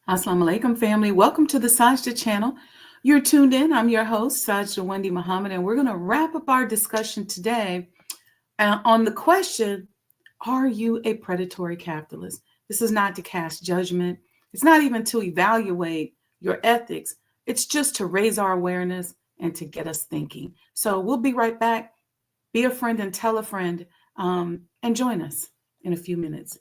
Assalamu alaikum, family. Welcome to the Sajdah channel. You're tuned in. I'm your host, Sajdah Wendy Muhammad, and we're going to wrap up our discussion today on the question, are you a predatory capitalist? This is not to cast judgment. It's not even to evaluate your ethics. It's just to raise our awareness and to get us thinking. So we'll be right back. Be a friend and tell a friend, and join us in a few minutes.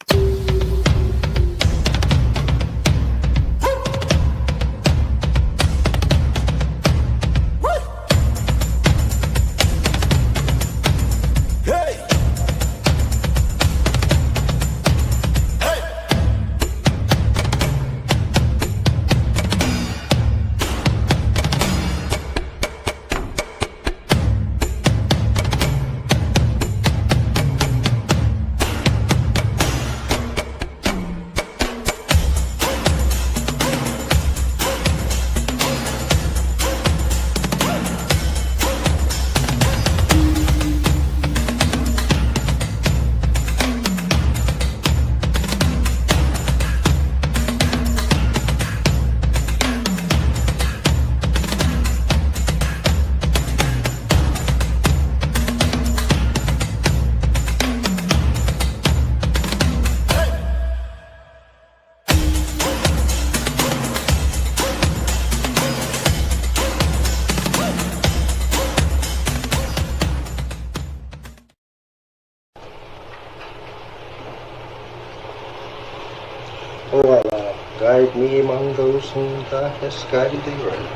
O Allah, guide me among those whom Thou hast guided aright,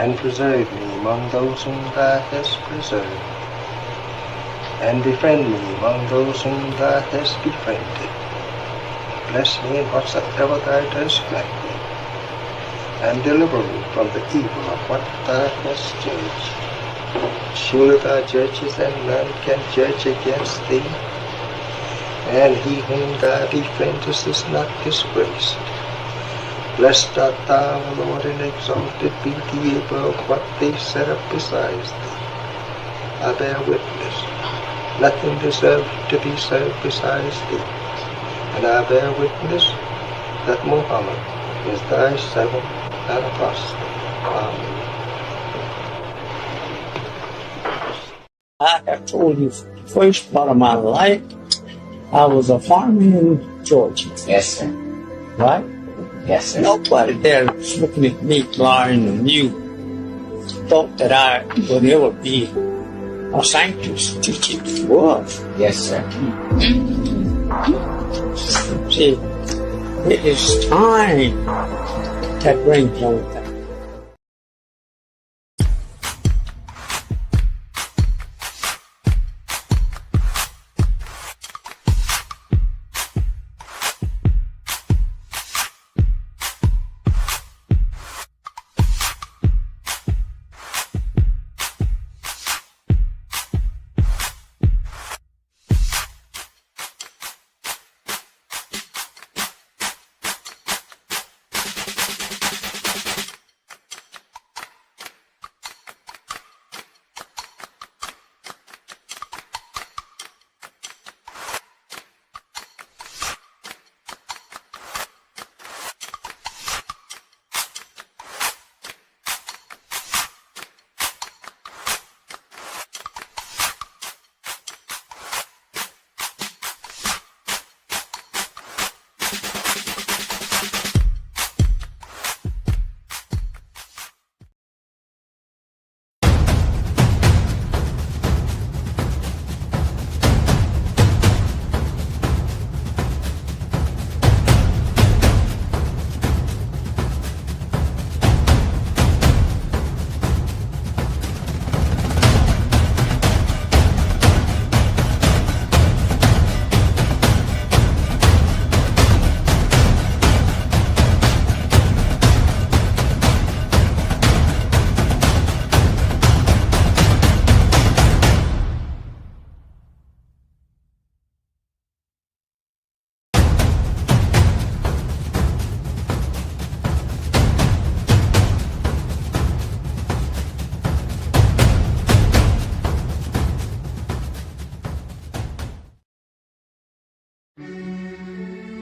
and preserve me among those whom Thou hast preserved, and befriend me among those whom Thou hast befriended. Bless me in whatsoever Thou dost grant me, and deliver me from the evil of what Thou hast judged. Surely Thou judgest, and none can judge against Thee, and he whom Thou befriendest is not disgraced. Blessed art Thou, O Lord, and exalted be Thee above what they set up besides Thee. I bear witness, nothing deserves to be served besides Thee, and I bear witness that Muhammad is Thy servant and apostle. Amen. I have told you the first part of my life, I was a farmer in Georgia. Yes, sir. Right? Yes, sir. Nobody there was looking at me blind and you thought that I would ever be a scientist teaching the world. Yes, sir. See, it is time that brings all that.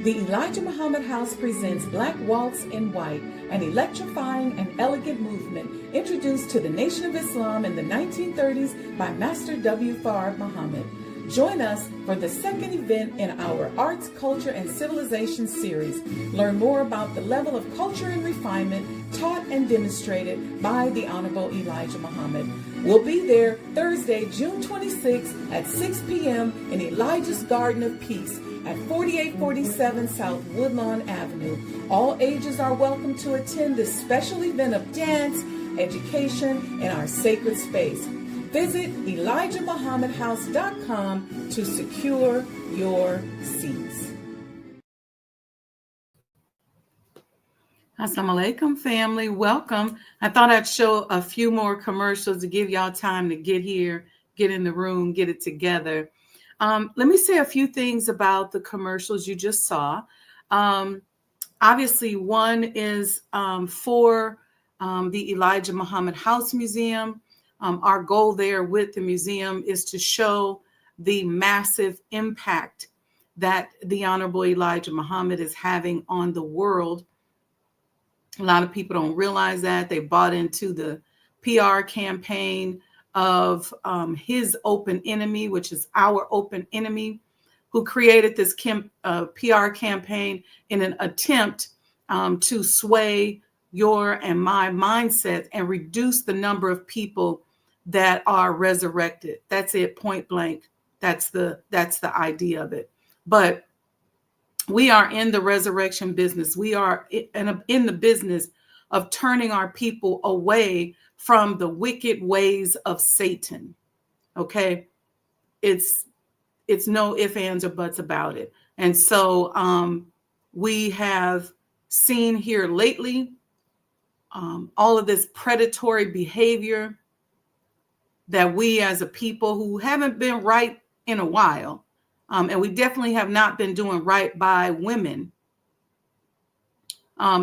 The Elijah Muhammad House presents Black Waltz in White, an electrifying and elegant movement introduced to the Nation of Islam in the 1930s by Master W. Fard Muhammad. Join us for the second event in our Arts, Culture, and Civilization series. Learn more about the level of culture and refinement taught and demonstrated by the Honorable Elijah Muhammad. We'll be there Thursday, June 26th at 6 p.m. in Elijah's Garden of Peace at 4847 South Woodlawn Avenue. All ages are welcome to attend this special event of dance, education, and our sacred space. Visit ElijahMuhammadHouse.com to secure your seats. Assalamu alaikum, family. Welcome. I thought I'd show a few more commercials to give y'all time to get here, get in the room, get it together. Let me say a few things about the commercials you just saw. Obviously, one is for the Elijah Muhammad House Museum. Our goal there with the museum is to show the massive impact that the Honorable Elijah Muhammad is having on the world. A lot of people don't realize that. They bought into the PR campaign of his open enemy, which is our open enemy, who created this PR campaign in an attempt to sway your and my mindset and reduce the number of people that are resurrected. That's it, point blank. That's the idea of it. But we are in the resurrection business. We are in the business of turning our people away from the wicked ways of Satan. Okay? It's no ifs, ands, or buts about it. And so we have seen here lately all of this predatory behavior that we as a people who haven't been right in a while, and we definitely have not been doing right by women,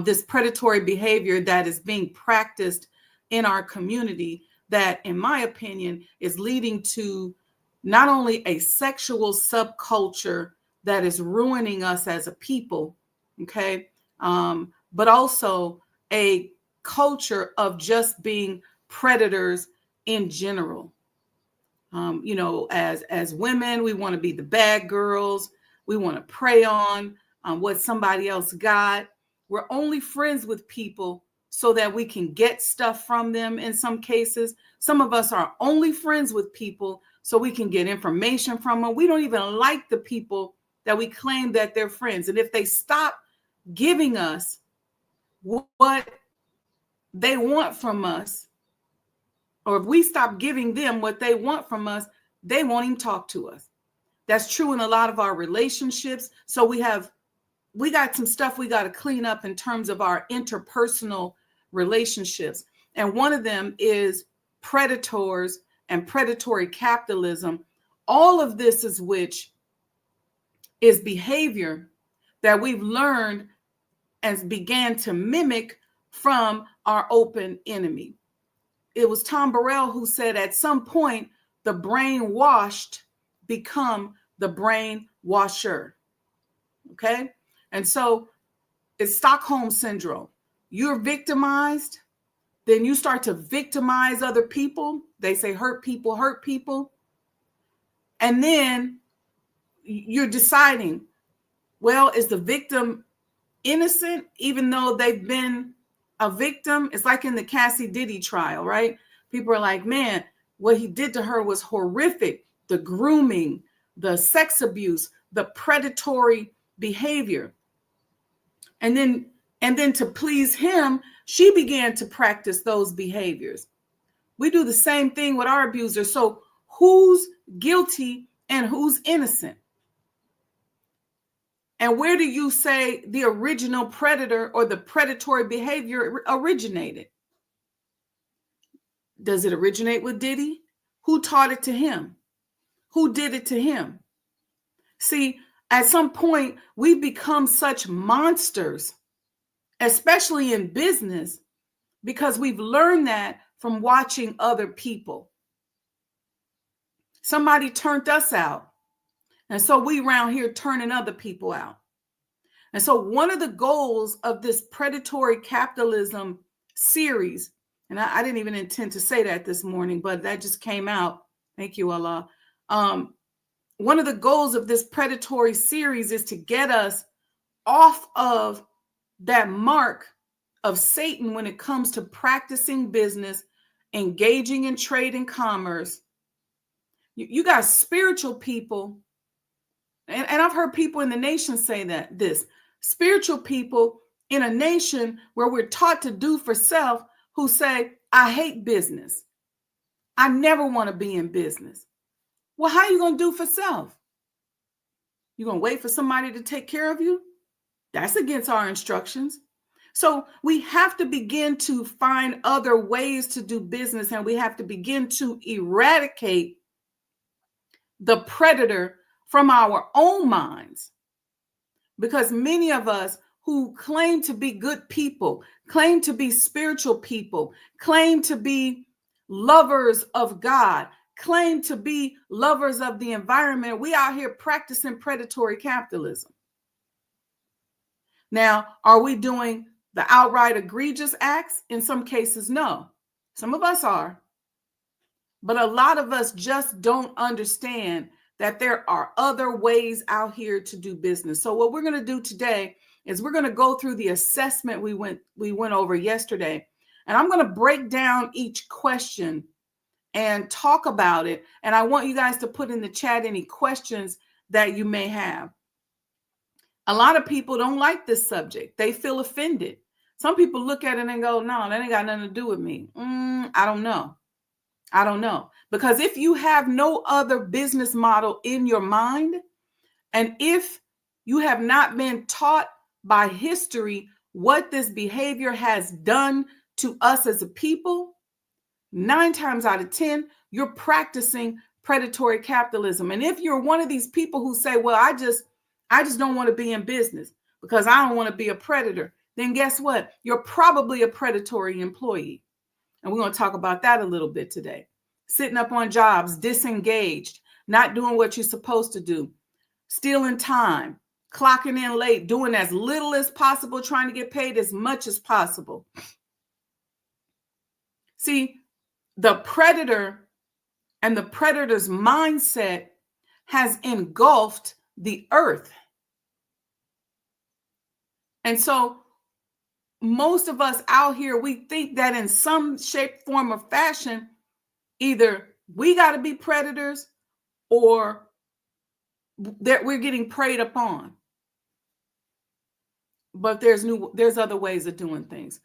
this predatory behavior that is being practiced in our community that, in my opinion, is leading to not only a sexual subculture that is ruining us as a people, okay, but also a culture of just being predators in general. As women, we want to be the bad girls. We want to prey on what somebody else got. We're only friends with people so that we can get stuff from them in some cases. Some of us are only friends with people so we can get information from them. We don't even like the people that we claim that they're friends. And if they stop giving us what they want from us, or if we stop giving them what they want from us, they won't even talk to us. That's true in a lot of our relationships. So we got some stuff we got to clean up in terms of our interpersonal relationships. And one of them is predators and predatory capitalism. All of this is which is behavior that we've learned and began to mimic from our open enemy. It was Tom Burrell who said at some point, the brainwashed become the brainwasher. Okay? And so it's Stockholm syndrome. You're victimized, then you start to victimize other people. They say hurt people hurt people. And then you're deciding, well, is the victim innocent even though they've been a victim? It's like in the Cassie Diddy trial, right? People are like, man, what he did to her was horrific. The grooming, the sex abuse, the predatory behavior. And then to please him, she began to practice those behaviors. We do the same thing with our abusers. So who's guilty and who's innocent? And where do you say the original predator or the predatory behavior originated? Does it originate with Diddy? Who taught it to him? Who did it to him? See, at some point, we've become such monsters, especially in business, because we've learned that from watching other people. Somebody turned us out. And so we around here turning other people out. And so one of the goals of this predatory capitalism series, and I didn't even intend to say that this morning, but that just came out. Thank you, Allah. One of the goals of this predatory series is to get us off of that mark of Satan when it comes to practicing business, engaging in trade and commerce. You got spiritual people, and I've heard people in the nation say this spiritual people in a nation where we're taught to do for self, who say, I hate business. I never want to be in business. Well, how are you going to do for self? You going to wait for somebody to take care of you? That's against our instructions. So we have to begin to find other ways to do business, and we have to begin to eradicate the predator from our own minds. Because many of us who claim to be good people, claim to be spiritual people, claim to be lovers of God, claim to be lovers of the environment, we out here practicing predatory capitalism. Now, are we doing the outright egregious acts? In some cases, no. Some of us are. But a lot of us just don't understand that there are other ways out here to do business. So what we're going to do today is we're going to go through the assessment we went over yesterday. And I'm going to break down each question and talk about it. And I want you guys to put in the chat any questions that you may have. A lot of people don't like this subject. They feel offended. Some people look at it and go, no, that ain't got nothing to do with me. I don't know. I don't know. Because if you have no other business model in your mind, and if you have not been taught by history what this behavior has done to us as a people, 9 times out of 10, you're practicing predatory capitalism. And if you're one of these people who say, well, I just don't want to be in business because I don't want to be a predator, then guess what? You're probably a predatory employee. And we're going to talk about that a little bit today. Sitting up on jobs, disengaged, not doing what you're supposed to do, stealing time, clocking in late, doing as little as possible, trying to get paid as much as possible. See, the predator and the predator's mindset has engulfed the earth. And so most of us out here, we think that in some shape, form, or fashion, either we got to be predators or that we're getting preyed upon. But there's other ways of doing things.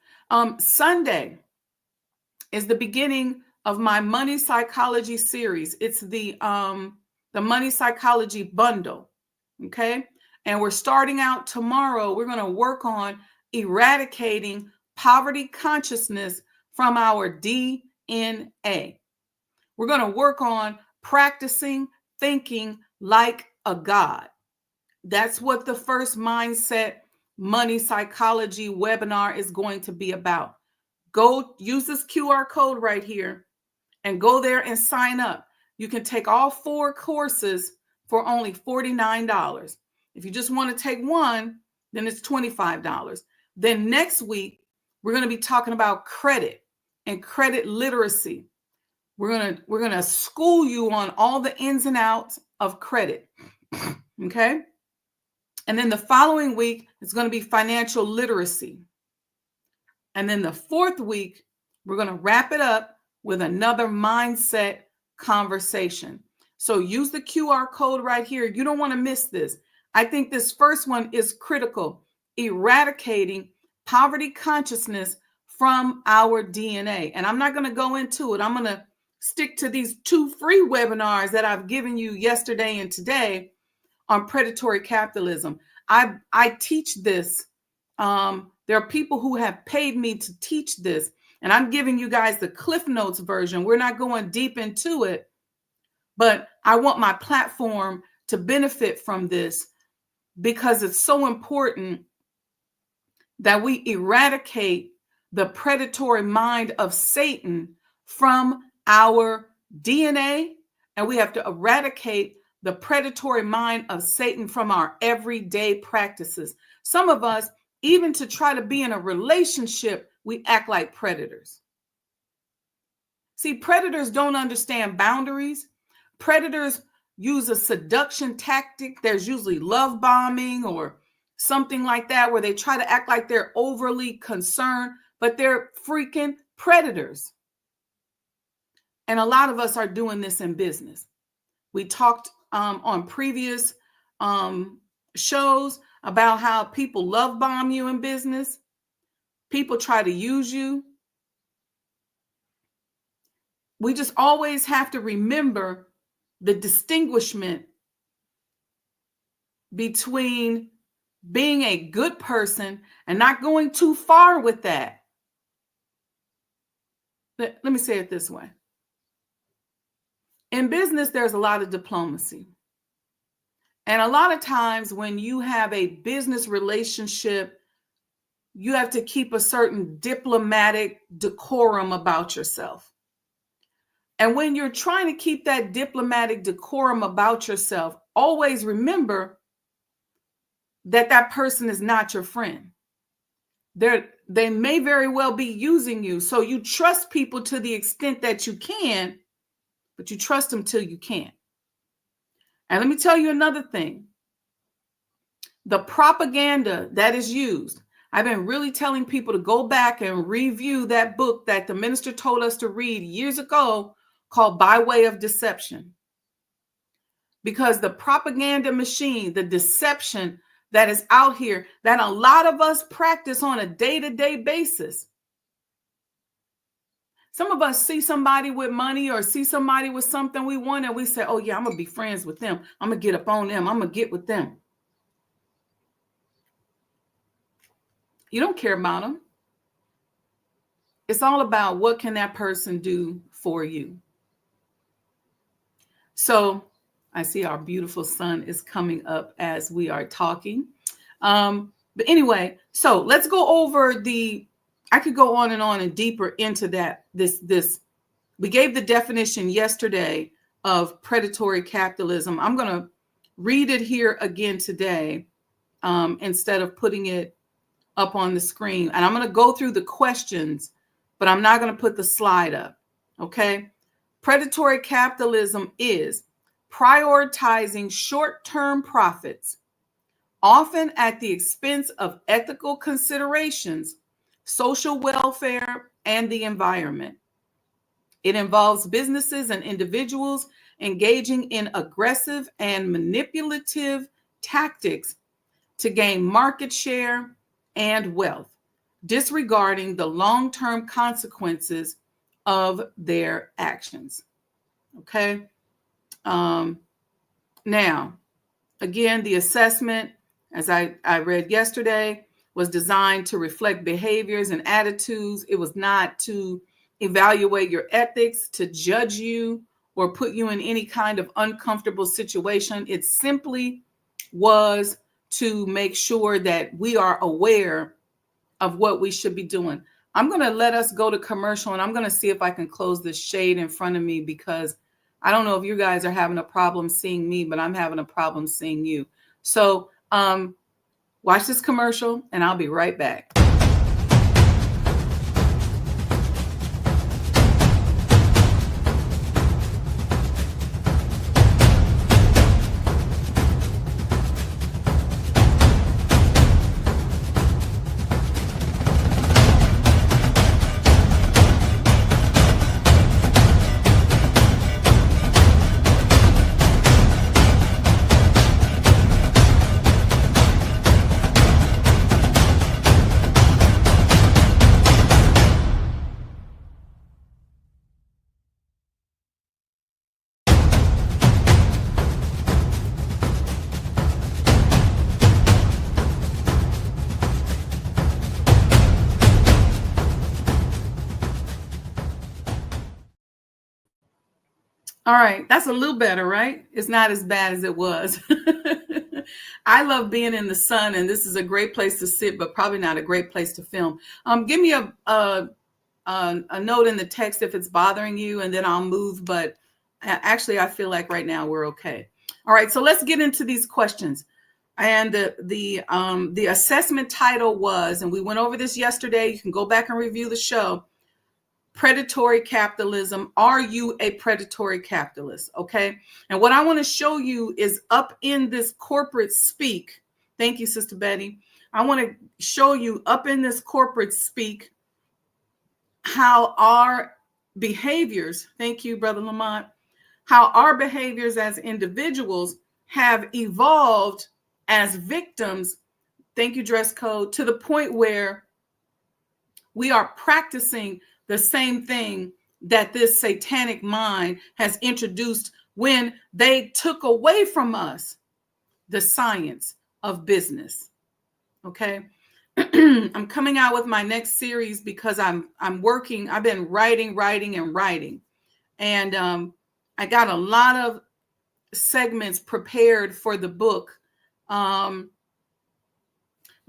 Sunday is the beginning of my money psychology series. It's the money psychology bundle. Okay. And we're starting out tomorrow. We're going to work on eradicating poverty consciousness from our DNA. We're going to work on practicing thinking like a god. That's what the first mindset money psychology webinar is going to be about. Go use this QR code right here and go there and sign up. You can take all 4 courses for only $49. If you just want to take one, then it's $25. Then next week, we're going to be talking about credit and credit literacy. We're going to school you on all the ins and outs of credit. Okay? And then the following week, it's going to be financial literacy. And then the 4th week, we're going to wrap it up with another mindset conversation. So use the QR code right here. You don't want to miss this. I think this first one is critical. Eradicating poverty consciousness from our DNA. And I'm not going to go into it. I'm going to stick to these 2 free webinars that I've given you yesterday and today on predatory capitalism. I teach this. There are people who have paid me to teach this, and I'm giving you guys the Cliff Notes version. We're not going deep into it, but I want my platform to benefit from this because it's so important that we eradicate the predatory mind of Satan from our DNA, and we have to eradicate the predatory mind of Satan from our everyday practices. Some of us, even to try to be in a relationship, we act like predators. See, predators don't understand boundaries. Predators use a seduction tactic. There's usually love bombing or something like that, where they try to act like they're overly concerned, but they're freaking predators. And a lot of us are doing this in business. We talked on previous shows about how people love bomb you in business. People try to use you. We just always have to remember the distinguishment between being a good person and not going too far with that. Let me say it this way. In business, there's a lot of diplomacy. And a lot of times when you have a business relationship, you have to keep a certain diplomatic decorum about yourself. And when you're trying to keep that diplomatic decorum about yourself, always remember that that person is not your friend. They may very well be using you. So you trust people to the extent that you can, but you trust them till you can't. And let me tell you another thing. The propaganda that is used. I've been really telling people to go back and review that book that the minister told us to read years ago called By Way of Deception. Because the propaganda machine, the deception that is out here, that a lot of us practice on a day-to-day basis. Some of us see somebody with money or see somebody with something we want, and we say, oh yeah, I'm going to be friends with them. I'm going to get up on them. I'm going to get with them. You don't care about them. It's all about what can that person do for you. So I see our beautiful sun is coming up as we are talking. But anyway, so let's go over I could go on and deeper into that. We gave the definition yesterday of predatory capitalism. I'm going to read it here again today instead of putting it up on the screen. And I'm going to go through the questions, but I'm not going to put the slide up. Okay. Predatory capitalism is prioritizing short-term profits, often at the expense of ethical considerations, social welfare, and the environment. It involves businesses and individuals engaging in aggressive and manipulative tactics to gain market share and wealth, disregarding the long-term consequences of their actions. Okay. Now, again, the assessment, as I read yesterday, was designed to reflect behaviors and attitudes. It was not to evaluate your ethics, to judge you, or put you in any kind of uncomfortable situation. It simply was to make sure that we are aware of what we should be doing. I'm going to let us go to commercial, and I'm going to see if I can close this shade in front of me, because I don't know if you guys are having a problem seeing me, but I'm having a problem seeing you. So watch this commercial, and I'll be right back. All right, that's a little better, right? It's not as bad as it was. I love being in the sun, and this is a great place to sit, but probably not a great place to film. Give me a note in the text if it's bothering you, and then I'll move. But actually, I feel like right now we're okay. All right, so let's get into these questions. And the assessment title was, and we went over this yesterday, you can go back and review the show, Predatory Capitalism. Are you a predatory capitalist? Okay. And what I want to show you is up in this corporate speak. Thank you, Sister Betty. I want to show you up in this corporate speak how our behaviors, thank you, Brother Lamont, how our behaviors as individuals have evolved as victims, thank you, dress code, to the point where we are practicing the same thing that this satanic mind has introduced when they took away from us the science of business. Okay. I'm coming out with my next series because I'm working. I've been writing. And I got a lot of segments prepared for the book. I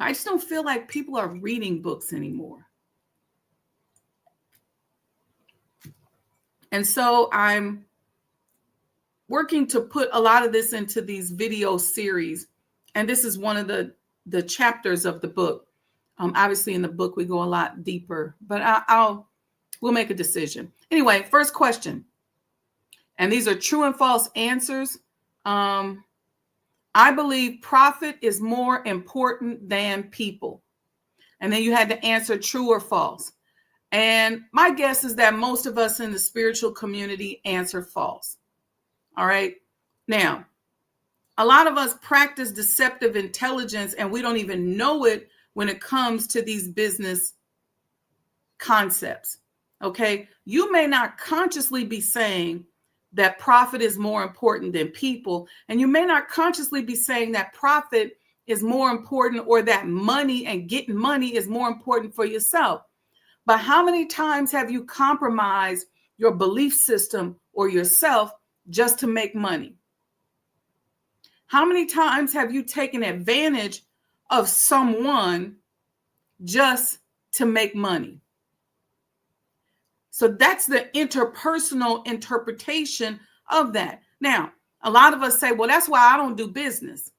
just don't feel like people are reading books anymore. And so I'm working to put a lot of this into these video series. And this is one of the chapters of the book. Obviously in the book, we go a lot deeper, but we'll make a decision. Anyway, first question. And these are true and false answers. I believe profit is more important than people. And then you had to answer true or false. And my guess is that most of us in the spiritual community answer false. All right. Now, a lot of us practice deceptive intelligence and we don't even know it when it comes to these business concepts. Okay. You may not consciously be saying that profit is more important than people. And you may not consciously be saying that profit is more important or that money and getting money is more important for yourself. But how many times have you compromised your belief system or yourself just to make money? How many times have you taken advantage of someone just to make money? So that's the interpersonal interpretation of that. Now, a lot of us say, well, that's why I don't do business.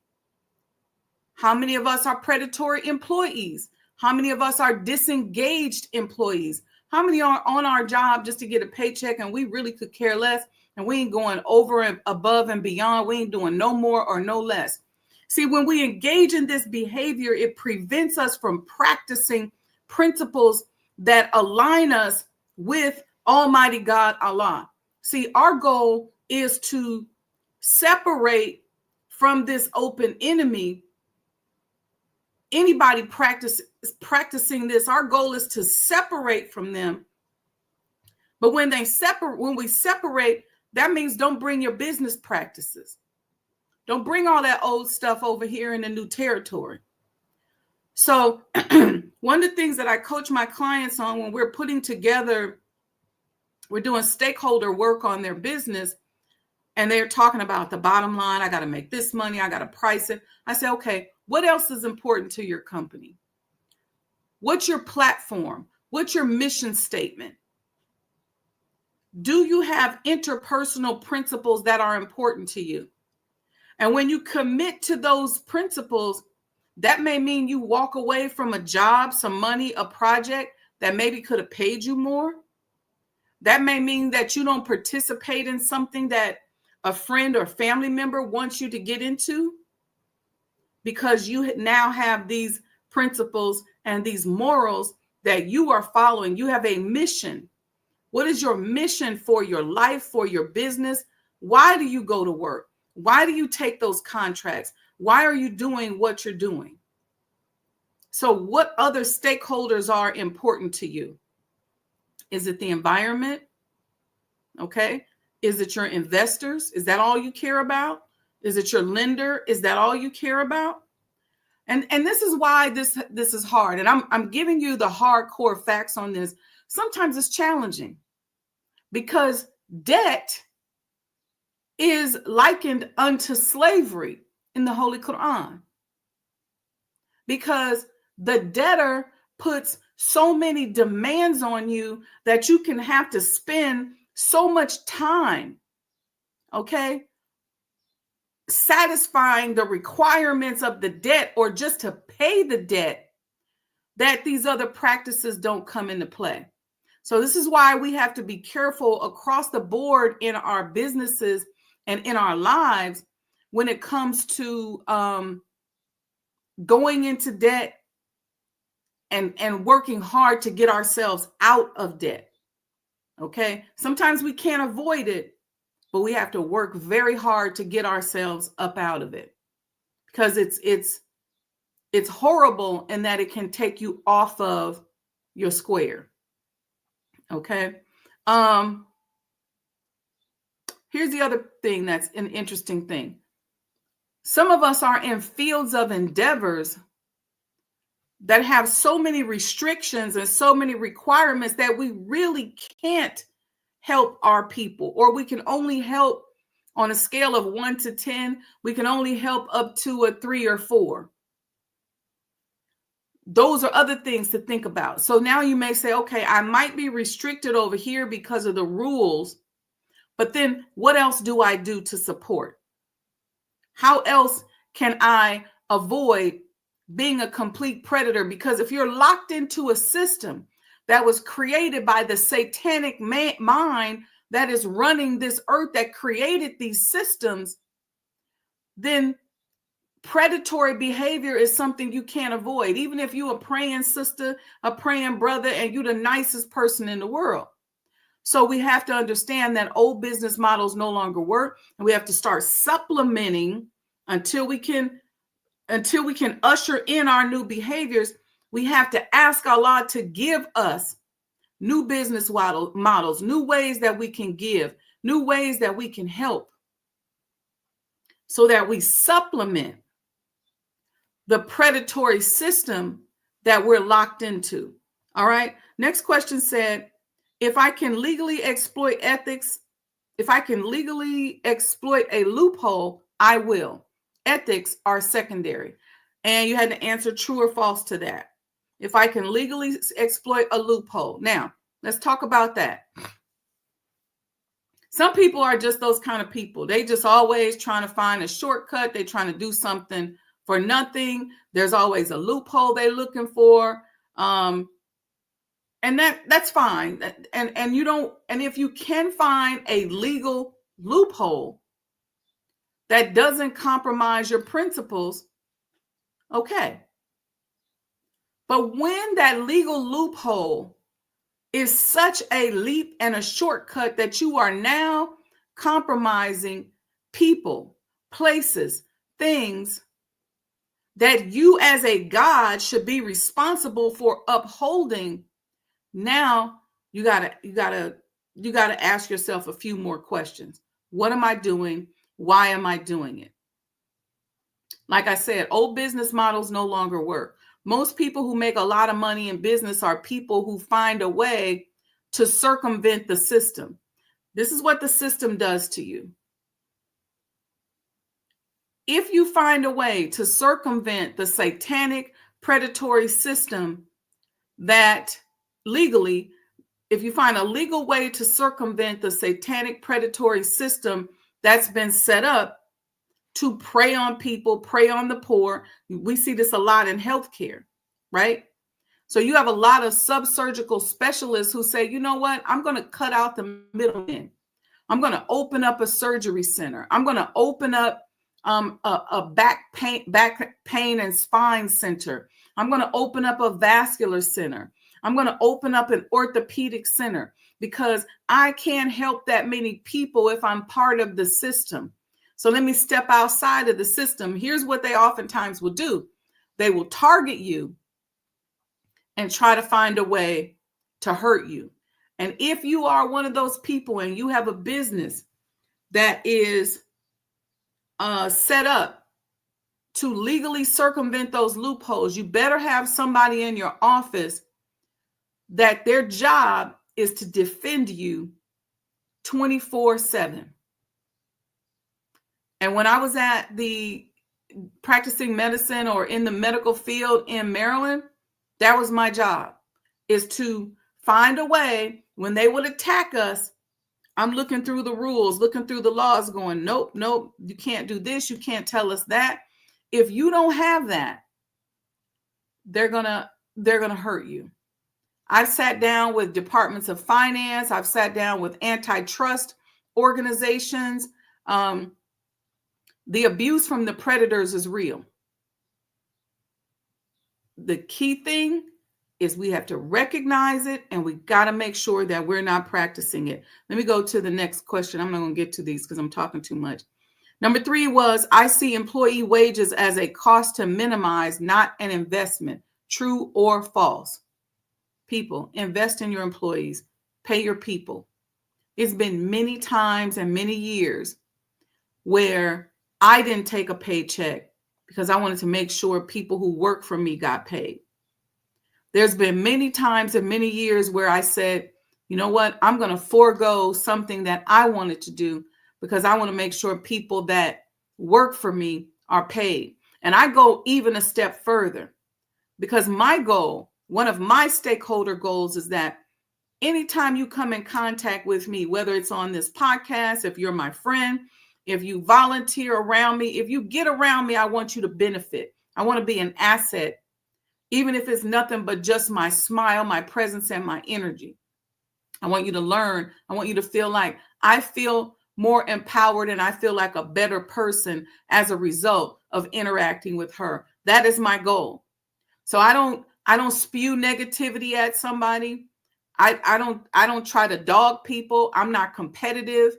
How many of us are predatory employees? How many of us are disengaged employees? How many are on our job just to get a paycheck and we really could care less and we ain't going over and above and beyond? We ain't doing no more or no less. See, when we engage in this behavior, it prevents us from practicing principles that align us with Almighty God, Allah. See, our goal is to separate from this open enemy. Anybody practicing this, our goal is to separate from them. But when we separate, that means don't bring your business practices. Don't bring all that old stuff over here in the new territory. So one of the things that I coach my clients on when we're putting together, we're doing stakeholder work on their business, and they're talking about the bottom line. I got to make this money. I got to price it. I say, okay, what else is important to your company? What's your platform? What's your mission statement? Do you have interpersonal principles that are important to you? And when you commit to those principles, that may mean you walk away from a job, some money, a project that maybe could have paid you more. That may mean that you don't participate in something that a friend or family member wants you to get into, because you now have these principles and these morals that you are following. You have a mission. What is your mission for your life, for your business? Why do you go to work? Why do you take those contracts? Why are you doing what you're doing? So what other stakeholders are important to you? Is it the environment? Okay. Is it your investors? Is that all you care about? Is it your lender? Is that all you care about? And this is why this is hard. And I'm giving you the hardcore facts on this. Sometimes it's challenging because debt is likened unto slavery in the Holy Quran, because the debtor puts so many demands on you that you can have to spend so much time, okay, satisfying the requirements of the debt or just to pay the debt, that these other practices don't come into play. So this is why we have to be careful across the board in our businesses and in our lives when it comes to going into debt and working hard to get ourselves out of debt. Okay, sometimes we can't avoid it, but we have to work very hard to get ourselves up out of it, because it's horrible in that it can take you off of your square. Okay. Here's the other thing that's an interesting thing. Some of us are in fields of endeavors that have so many restrictions and so many requirements that we really can't help our people, or we can only help on a scale of 1 to 10. We can only help up to a 3 or 4. Those are other things to think about. So now you may say, okay, I might be restricted over here because of the rules, but then what else do I do to support? How else can I avoid being a complete predator? Because if you're locked into a system that was created by the satanic mind that is running this earth, that created these systems, then predatory behavior is something you can't avoid, even if you're a praying sister, a praying brother, and you're the nicest person in the world. So we have to understand that old business models no longer work, and we have to start supplementing until we can usher in our new behaviors. We have to ask Allah to give us new business models, new ways that we can give, new ways that we can help, so that we supplement the predatory system that we're locked into. All right. Next question said, if I can legally exploit ethics, if I can legally exploit a loophole, I will. Ethics are secondary. And you had to answer true or false to that. If I can legally exploit a loophole. Now, let's talk about that. Some people are just those kind of people. They just always trying to find a shortcut. They're trying to do something for nothing. There's always a loophole they're looking for. And that's fine. And if you can find a legal loophole that doesn't compromise your principles, okay. But when that legal loophole is such a leap and a shortcut that you are now compromising people, places, things that you as a God should be responsible for upholding, now you gotta ask yourself a few more questions. What am I doing? Why am I doing it? Like I said, old business models no longer work. Most people who make a lot of money in business are people who find a way to circumvent the system. This is what the system does to you. If you find a way to circumvent the satanic predatory system that legally, if you find a legal way to circumvent the satanic predatory system that's been set up to prey on people, prey on the poor. We see this a lot in healthcare, right? So you have a lot of subsurgical specialists who say, you know what? I'm going to cut out the middleman. I'm going to open up a surgery center. I'm going to open up a back pain and spine center. I'm going to open up a vascular center. I'm going to open up an orthopedic center because I can't help that many people if I'm part of the system. So let me step outside of the system. Here's what they oftentimes will do. They will target you and try to find a way to hurt you. And if you are one of those people and you have a business that is set up to legally circumvent those loopholes, you better have somebody in your office that their job is to defend you 24/7. And when I was at the practicing medicine or in the medical field in Maryland, that was my job, is to find a way when they would attack us, I'm looking through the rules, looking through the laws, going, nope, nope, you can't do this. You can't tell us that. If you don't have that, they're gonna hurt you. I've sat down with departments of finance. I've sat down with antitrust organizations. The abuse from the predators is real. The key thing is we have to recognize it, and we got to make sure that we're not practicing it. Let me go to the next question. I'm not going to get to these because I'm talking too much. Number 3 was, I see employee wages as a cost to minimize, not an investment. True or false? People, invest in your employees. Pay your people. It's been many times and many years where I didn't take a paycheck because I wanted to make sure people who work for me got paid. There's been many times and many years where I said, you know what, I'm going to forego something that I wanted to do because I want to make sure people that work for me are paid. And I go even a step further because my goal, one of my stakeholder goals, is that anytime you come in contact with me, whether it's on this podcast, if you're my friend, if you volunteer around me, if you get around me, I want you to benefit. I want to be an asset, even if it's nothing but just my smile, my presence, and my energy. I want you to learn. I want you to feel like I feel more empowered and I feel like a better person as a result of interacting with her. That is my goal. So I don't spew negativity at somebody. I don't try to dog people. I'm not competitive.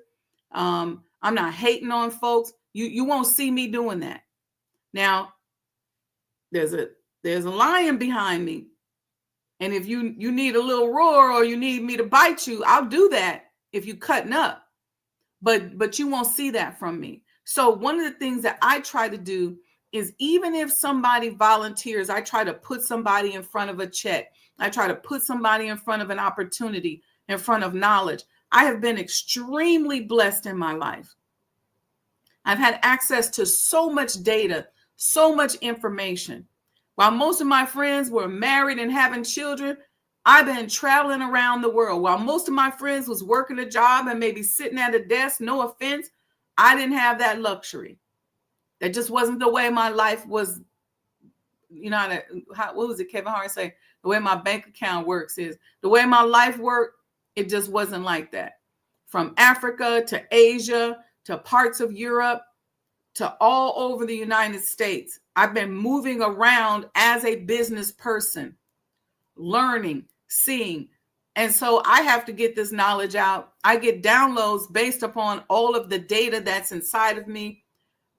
I'm not hating on folks. You won't see me doing that. Now, there's a lion behind me. And if you need a little roar or you need me to bite you, I'll do that if you cutting up. But you won't see that from me. So one of the things that I try to do is, even if somebody volunteers, I try to put somebody in front of a check. I try to put somebody in front of an opportunity, in front of knowledge. I have been extremely blessed in my life. I've had access to so much data, so much information. While most of my friends were married and having children, I've been traveling around the world. While most of my friends was working a job and maybe sitting at a desk, no offense, I didn't have that luxury. That just wasn't the way my life was. You know, what was it Kevin Hart say? The way my bank account works is the way my life worked. It just wasn't like that. From Africa to Asia to parts of Europe to all over the United States, I've been moving around as a business person, learning, seeing. And so I have to get this knowledge out. I get downloads based upon all of the data that's inside of me.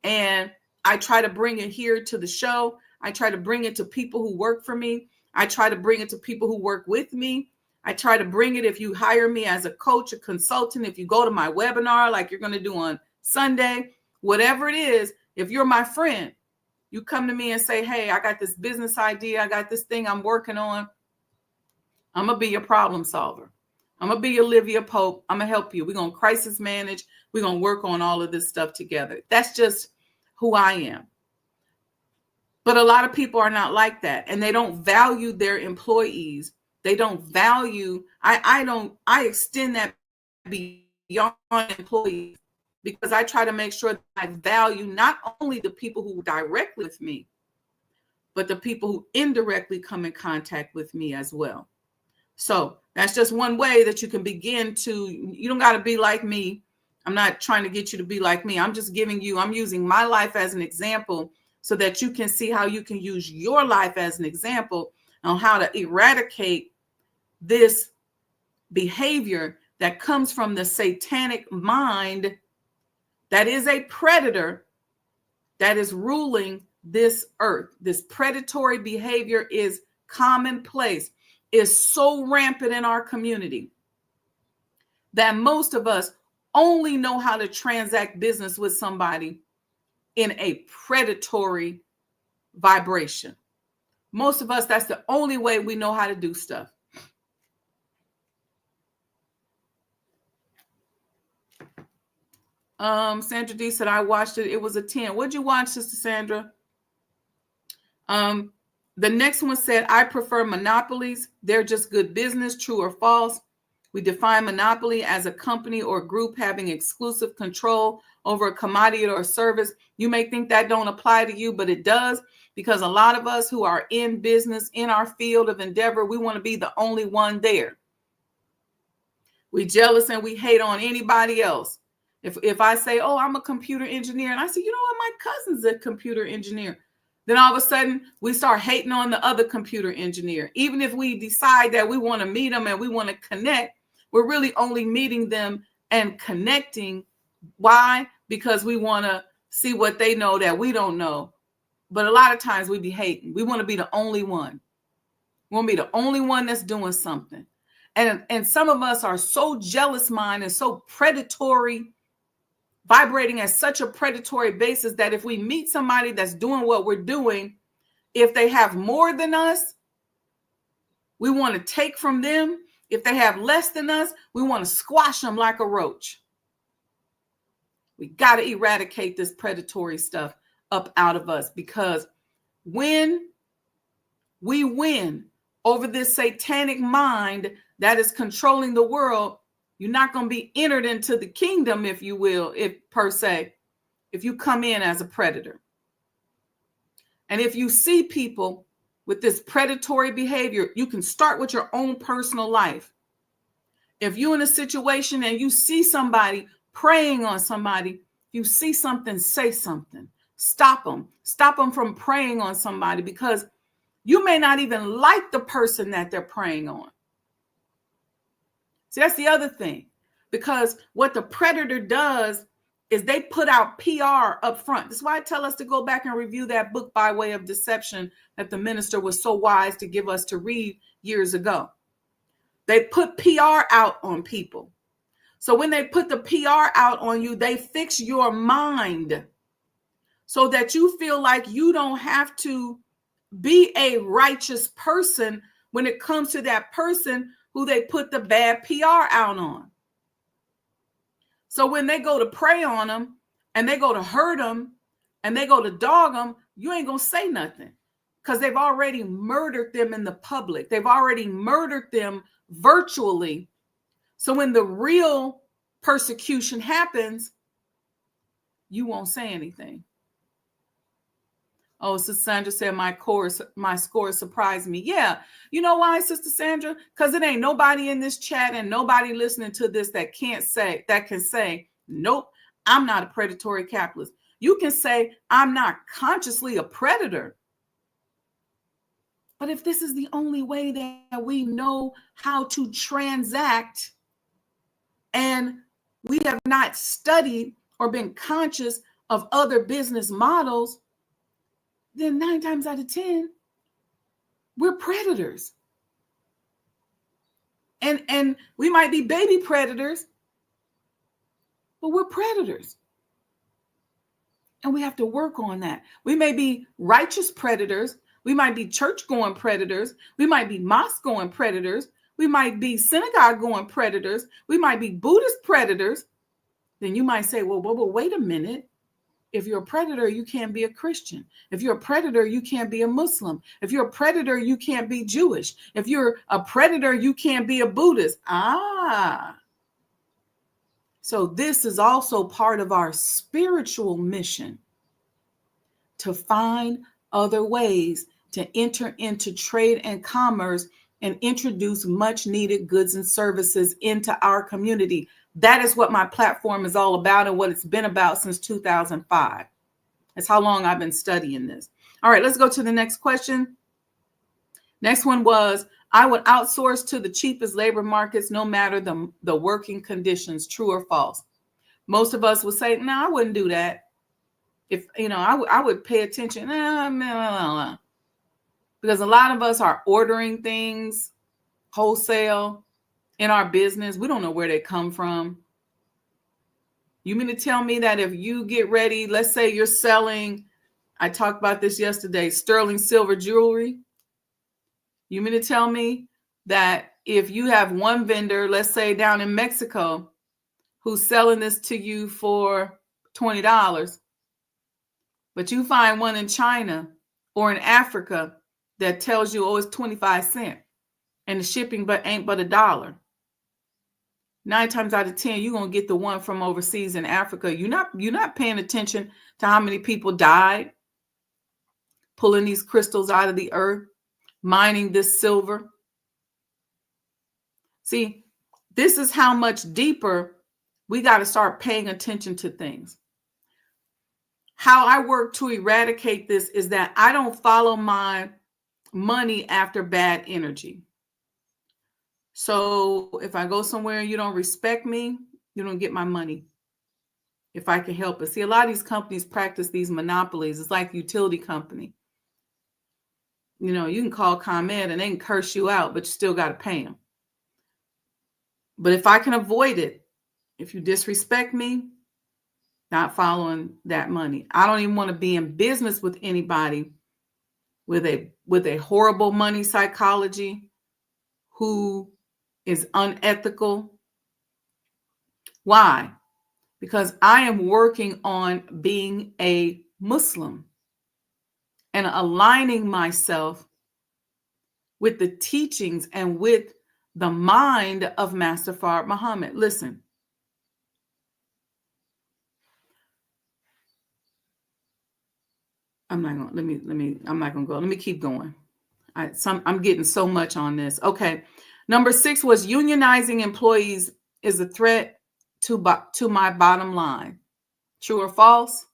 And I try to bring it here to the show. I try to bring it to people who work for me. I try to bring it to people who work with me. I try to bring it if you hire me as a coach, a consultant, if you go to my webinar like you're going to do on Sunday, whatever it is, if you're my friend, you come to me and say, hey, I got this business idea. I got this thing I'm working on. I'm going to be your problem solver. I'm going to be Olivia Pope. I'm going to help you. We're going to crisis manage. We're going to work on all of this stuff together. That's just who I am. But a lot of people are not like that, and they don't value their employees. They don't value, I extend that beyond employees, because I try to make sure that I value not only the people who directly with me, but the people who indirectly come in contact with me as well. So that's just one way that you can begin to, you don't got to be like me. I'm not trying to get you to be like me. I'm just I'm using my life as an example so that you can see how you can use your life as an example on how to eradicate this behavior that comes from the satanic mind that is a predator that is ruling this earth. This predatory behavior is commonplace, is so rampant in our community that most of us only know how to transact business with somebody in a predatory vibration. Most of us, that's the only way we know how to do stuff. Sandra D said, I watched it. It was a 10. What'd you watch, Sister Sandra? The next one said, I prefer monopolies. They're just good business, true or false. We define monopoly as a company or group having exclusive control over a commodity or service. You may think that don't apply to you, but it does, because a lot of us who are in business, in our field of endeavor, we want to be the only one there. We jealous and we hate on anybody else. If I say, oh, I'm a computer engineer, and I say, you know what, my cousin's a computer engineer, then all of a sudden we start hating on the other computer engineer. Even if we decide that we want to meet them and we want to connect, we're really only meeting them and connecting. Why? Because we want to see what they know that we don't know. But a lot of times we be hating. We want to be the only one. We want to be the only one that's doing something. And some of us are so jealous minded and so predatory, vibrating at such a predatory basis that if we meet somebody that's doing what we're doing, if they have more than us, we want to take from them. If they have less than us, we want to squash them like a roach. We got to eradicate this predatory stuff up out of us, because when we win over this satanic mind that is controlling the world, you're not going to be entered into the kingdom, if you will, if you come in as a predator. And if you see people with this predatory behavior, you can start with your own personal life. If you're in a situation and you see somebody preying on somebody, you see something, say something. Stop them. Stop them from preying on somebody, because you may not even like the person that they're preying on. See, that's the other thing, because what the predator does is they put out PR up front. That's why I tell us to go back and review that book, By Way of Deception, that the minister was so wise to give us to read years ago. They put PR out on people. So when they put the PR out on you, they fix your mind so that you feel like you don't have to be a righteous person when it comes to that person who they put the bad PR out on. So when they go to prey on them and they go to hurt them and they go to dog them, you ain't going to say nothing, because they've already murdered them in the public. They've already murdered them virtually. So when the real persecution happens, you won't say anything. Oh, Sister Sandra said my score surprised me. Yeah. You know why, Sister Sandra? Because it ain't nobody in this chat and nobody listening to this that can say, nope, I'm not a predatory capitalist. You can say, I'm not consciously a predator. But if this is the only way that we know how to transact, and we have not studied or been conscious of other business models, then 9 times out of 10, we're predators. And we might be baby predators, but we're predators. And we have to work on that. We may be righteous predators. We might be church-going predators. We might be mosque-going predators. We might be synagogue-going predators. We might be Buddhist predators. Then you might say, well, wait a minute. If you're a predator, you can't be a Christian. If you're a predator, you can't be a Muslim. If you're a predator, you can't be Jewish. If you're a predator, you can't be a Buddhist. So this is also part of our spiritual mission, to find other ways to enter into trade and commerce and introduce much needed goods and services into our community. That is what my platform is all about and what it's been about since 2005. That's how long I've been studying this. All right, let's go to the next question. Next one was, I would outsource to the cheapest labor markets no matter the working conditions, true or false. Most of us would say, no, I wouldn't do that. If, I would pay attention. Because a lot of us are ordering things wholesale in our business. We don't know where they come from. You mean to tell me that if you get ready, let's say you're selling, I talked about this yesterday, sterling silver jewelry. You mean to tell me that if you have one vendor, let's say down in Mexico, who's selling this to you for $20, but you find one in China or in Africa that tells you, oh, it's 25 cents and the shipping ain't but $1. 9 times out of 10, you're going to get the one from overseas in Africa. You're not paying attention to how many people died pulling these crystals out of the earth, mining this silver. See, this is how much deeper we got to start paying attention to things. How I work to eradicate this is that I don't follow my money after bad energy. So if I go somewhere and you don't respect me, you don't get my money. If I can help it. See, a lot of these companies practice these monopolies. It's like a utility company. You know, you can call ComEd and they can curse you out, but you still got to pay them. But if I can avoid it, if you disrespect me, not following that money. I don't even want to be in business with anybody with a horrible money psychology who is unethical. Why? Because I am working on being a Muslim and aligning myself with the teachings and with the mind of Master Fard Muhammad. Listen, I'm not gonna go. Let me keep going. I'm getting so much on this. Okay. Number 6 was unionizing employees is a threat to my bottom line. True or false?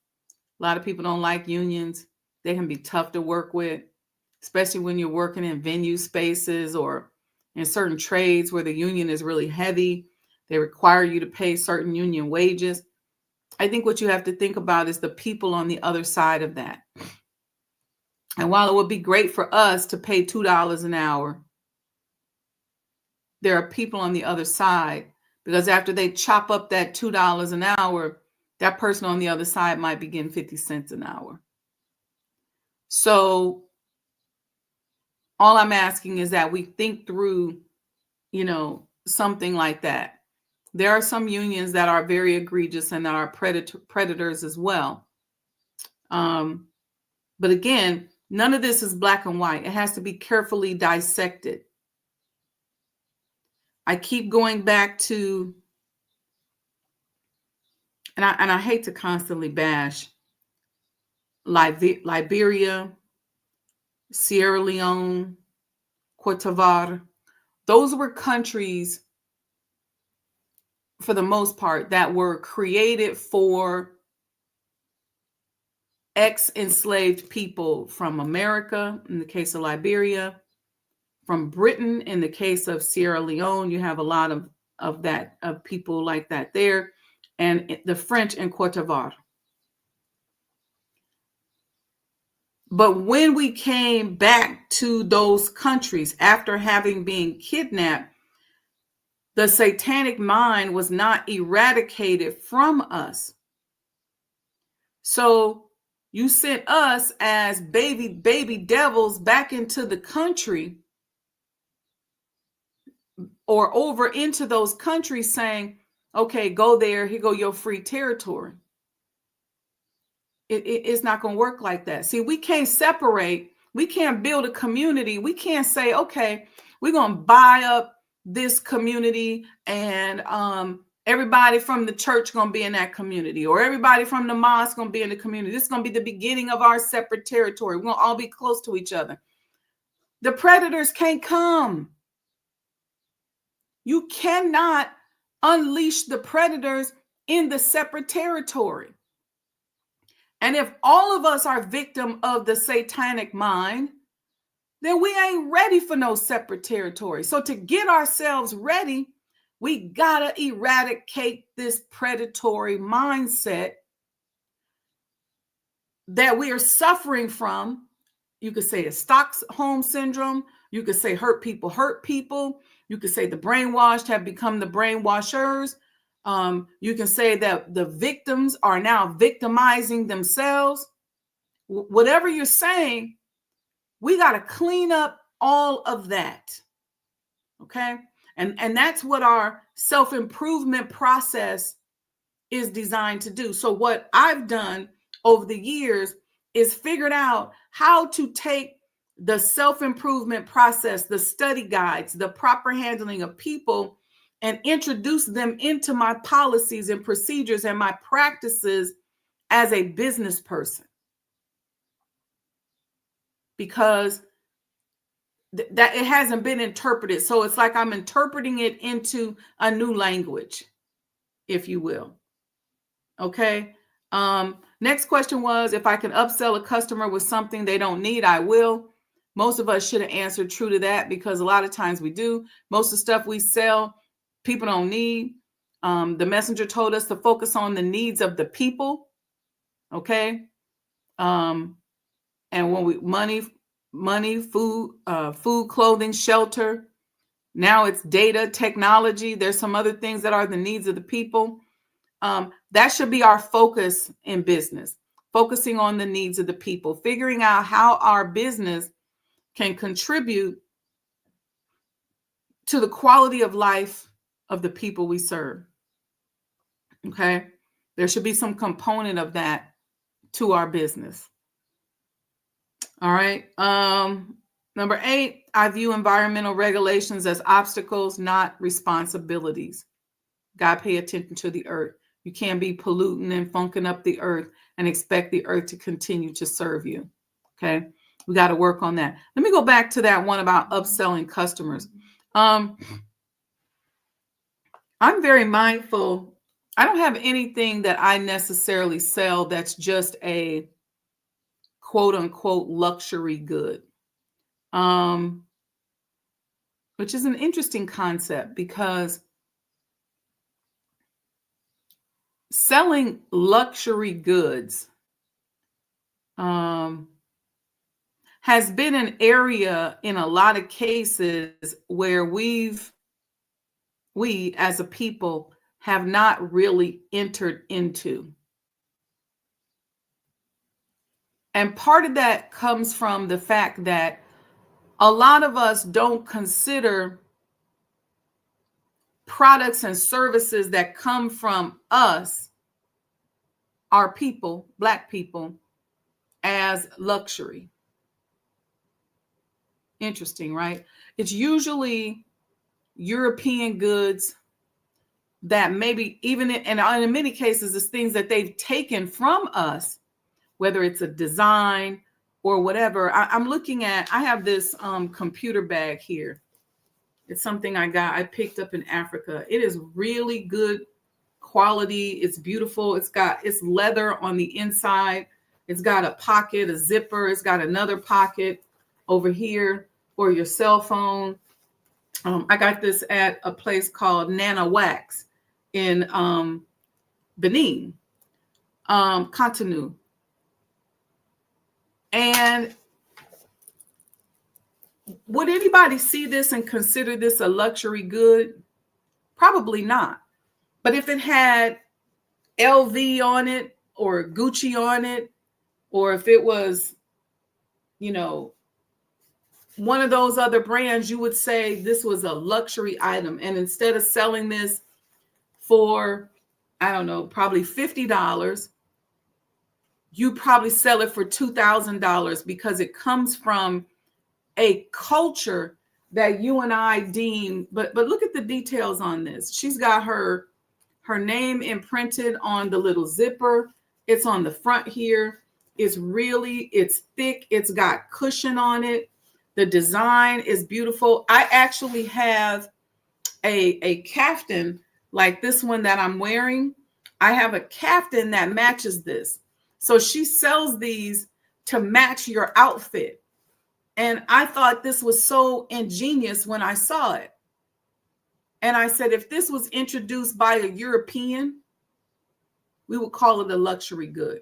A lot of people don't like unions. They can be tough to work with, especially when you're working in venue spaces or in certain trades where the union is really heavy. They require you to pay certain union wages. I think what you have to think about is the people on the other side of that. And while it would be great for us to pay $2 an hour, there are people on the other side, because after they chop up that $2 an hour, that person on the other side might be getting 50 cents an hour. So all I'm asking is that we think through, something like that. There are some unions that are very egregious and that are predators as well. But again, none of this is black and white. It has to be carefully dissected. I keep going back to, and I hate to constantly bash Liberia, Sierra Leone, Cote d'Ivoire. Those were countries, for the most part, that were created for ex-enslaved people from America, in the case of Liberia, from Britain, in the case of Sierra Leone. You have a lot of people like that there, and the French in Cote d'Ivoire. But when we came back to those countries after having been kidnapped, the satanic mind was not eradicated from us. So you sent us as baby devils back into the country, or over into those countries, saying, okay, go there, here go your free territory. It's not going to work like that. See, we can't separate. We can't build a community. We can't say, okay, we're going to buy up this community and everybody from the church going to be in that community, or everybody from the mosque going to be in the community. This is going to be the beginning of our separate territory. We're going to all be close to each other. The predators can't come. You cannot unleash the predators in the separate territory. And if all of us are victim of the satanic mind, then we ain't ready for no separate territory. So to get ourselves ready, we gotta eradicate this predatory mindset that we are suffering from. You could say a Stockholm syndrome. You could say hurt people hurt people. You could say the brainwashed have become the brainwashers. You can say that the victims are now victimizing themselves. Whatever you're saying, we got to clean up all of that. Okay. And that's what our self-improvement process is designed to do. So what I've done over the years is figured out how to take the self-improvement process, the study guides, the proper handling of people, and introduce them into my policies and procedures and my practices as a business person. Because that it hasn't been interpreted. So it's like I'm interpreting it into a new language, if you will. Okay. Next question was, if I can upsell a customer with something they don't need, I will. Most of us should have answered true to that, because a lot of times we do. Most of the stuff we sell, people don't need. The messenger told us to focus on the needs of the people. Okay. And when we money, food, clothing, shelter. Now it's data, technology. There's some other things that are the needs of the people. That should be our focus in business, focusing on the needs of the people, figuring out how our business can contribute to the quality of life of the people we serve. Okay. There should be some component of that to our business. All right. Number 8, I view environmental regulations as obstacles, not responsibilities. God, pay attention to the earth. You can't be polluting and funking up the earth and expect the earth to continue to serve you. Okay. We got to work on that. Let me go back to that one about upselling customers. I'm very mindful. I don't have anything that I necessarily sell that's just a quote unquote luxury good, which is an interesting concept, because selling luxury goods has been an area in a lot of cases where we as a people have not really entered into. And part of that comes from the fact that a lot of us don't consider products and services that come from us, our people, Black people, as luxury. Interesting, right? It's usually European goods that maybe even in many cases it's things that they've taken from us, whether it's a design or whatever. I'm looking at, I have this computer bag here. It's something I picked up in Africa. It is really good quality. It's beautiful. It's leather on the inside. It's got a pocket, a zipper. It's got another pocket over here for your cell phone. I got this at a place called Nana Wax in Benin, Cotonou. And would anybody see this and consider this a luxury good? Probably not. But if it had LV on it or Gucci on it, or if it was, one of those other brands, you would say this was a luxury item. And instead of selling this for, I don't know, probably $50, you probably sell it for $2,000 because it comes from a culture that you and I deem, but look at the details on this. She's got her name imprinted on the little zipper. It's on the front here. It's thick. It's got cushion on it. The design is beautiful. I actually have a kaftan like this one that I'm wearing. I have a kaftan that matches this. So she sells these to match your outfit. And I thought this was so ingenious when I saw it. And I said, if this was introduced by a European, we would call it a luxury good.